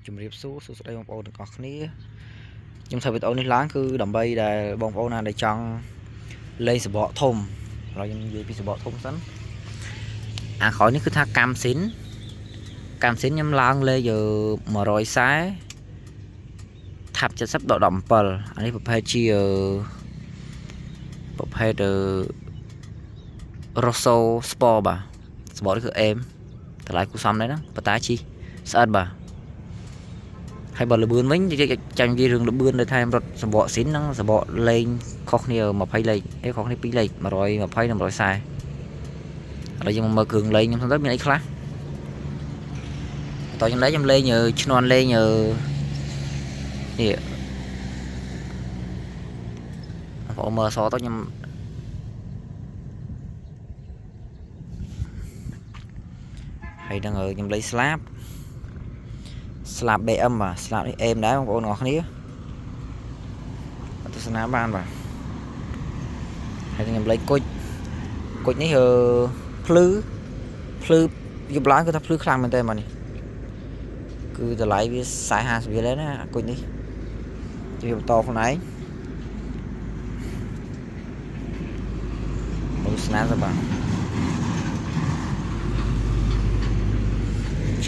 ជំរាបសួរសួស្តីបងប្អូនទាំងអស់គ្នាខ្ញុំធ្វើវីដេអូនេះឡើងគឺដើម្បីដែលបងប្អូនណាដែលចង់លេងសបកធំឥឡូវខ្ញុំនិយាយពីសបកធំសិនអាក្រោយនេះគឺថាកម្មសិនខ្ញុំឡើងលេខ140ថាប់70ដល់17អានេះប្រភេទជាប្រភេទRosso Sport បាទសបកនេះគឺអេមតម្លៃគូសំដែរណាប៉ុន្តែជីស្អិតបាទហើយបើលបឿនវិញចាញ់វារឿងលបឿននៅថែមរត់សម្បកស៊ីនហ្នឹងសម្បកលេងខុសគ្នា20លេខខុសគ្នា2លេខ120និង140ឥឡូវយើងមកមើលគ្រឿងលេងខ្ញុំទៅមានអីខ្លះតោះខ្ញុំលេងឈ្នន់លេងនេះបងប្អូនមើលអសទៅខ្ញុំហើយហ្នឹងខ្ញុំលេងស្លាប់ BM បាទស្លាប់នេះអេមដែរបងប្អូនទាំងអស់គ្នាទស្សនាបានបាទហើយខ្ញុំលេងគុជនេះភ្លឺយប់ឡើងគឺថាភ្លឺខ្លាំងមែនតើបាទនេះគឺតម្លៃវា40-50រៀលណាគុជនេះជិះបន្តខ្លួនឯងទស្សនាទៅបាទ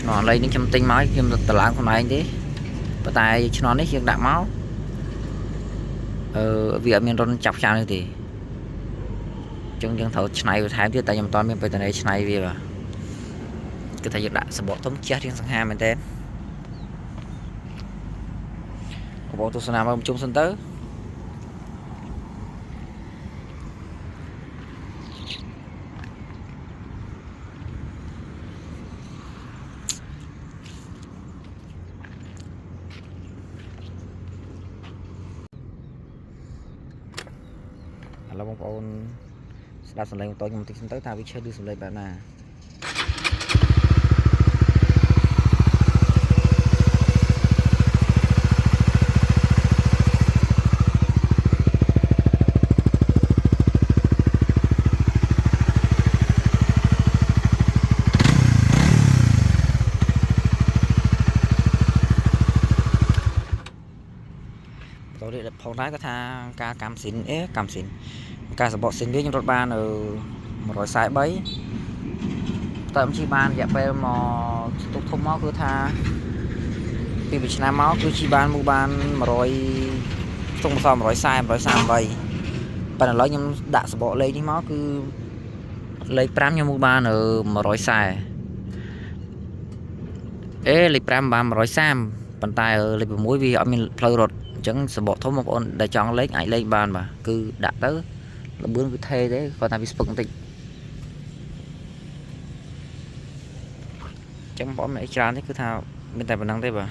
ឆ្នោតលេខនេះខ្ញុំទិញមកខ្ញុំទៅឡើងខ្លួនឯងទេប៉ុន្តែឆ្នោតនេះយើងដាក់មកវាអត់មានរុនចាប់ខ្យល់នេះទេអញ្ចឹងយើងត្រូវឆ្នៃបន្ថែមទៀតតែខ្ញុំមិនទាន់មានបេតនីឆ្នៃវាបាទគឺថាយើងដាក់សបកធំជះរៀងសង្ហាមែនតើបងទស្សនាមកជុំសិនទៅឥឡូវបងប្អូនស្ដាប់សំឡេងបន្តខ្ញុំបន្តិចសិនទៅថាវាឈើឬសំឡេងបែបណាផងដែរគាត់ថាការកម្មសិនការសបកសិនវាខ្ញុំរត់បាន143តែខ្ញុំជិះបានរយៈពេលមកទុកធំមកគឺថាពីមួយឆ្នាំមកគឺជិះបានមកបាន100ខ្ទង់140 138ប៉ុន្តែឥឡូវខ្ញុំដាក់សបកលេខនេះមកគឺលេខ5ខ្ញុំមកបាន140លេខ5បាន130ប៉ុន្តែលេខ6វាអត់មានផ្លូវរត់អញ្ចឹងសបកធំបងប្អូនដែលចង់លេងអាចលេងបានបាទគឺដាក់ទៅលបឿនគឺថេទេគាត់ថាវាស្ពឹកបន្តិចអញ្ចឹងបងប្អូនមានអីច្រើនទេគឺថាមានតែប៉ុណ្្នឹងទេបាទ